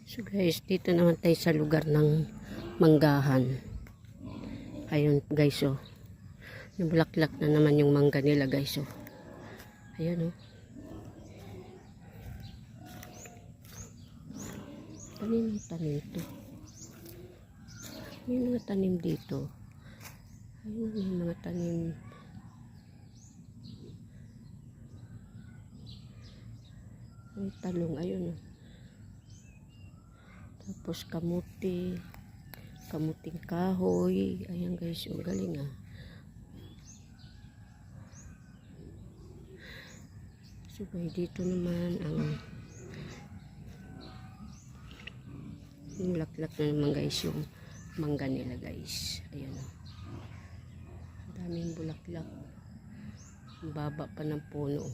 So guys, dito naman tayo sa lugar ng manggahan. Ayun guys, oh. Nabulaklak na naman yung mangga nila guys, oh. Ayan, oh. Tanim to. May mga tanim dito. Ayun, may mga tanim. May talong, ayun, oh. Tapos kamuting kahoy. Ayan guys, yung galing, ah. So dito naman ang laklak na naman guys yung mangga nila guys. Ayan, oh. Ang daming bulaklak. Ang baba pa ng puno.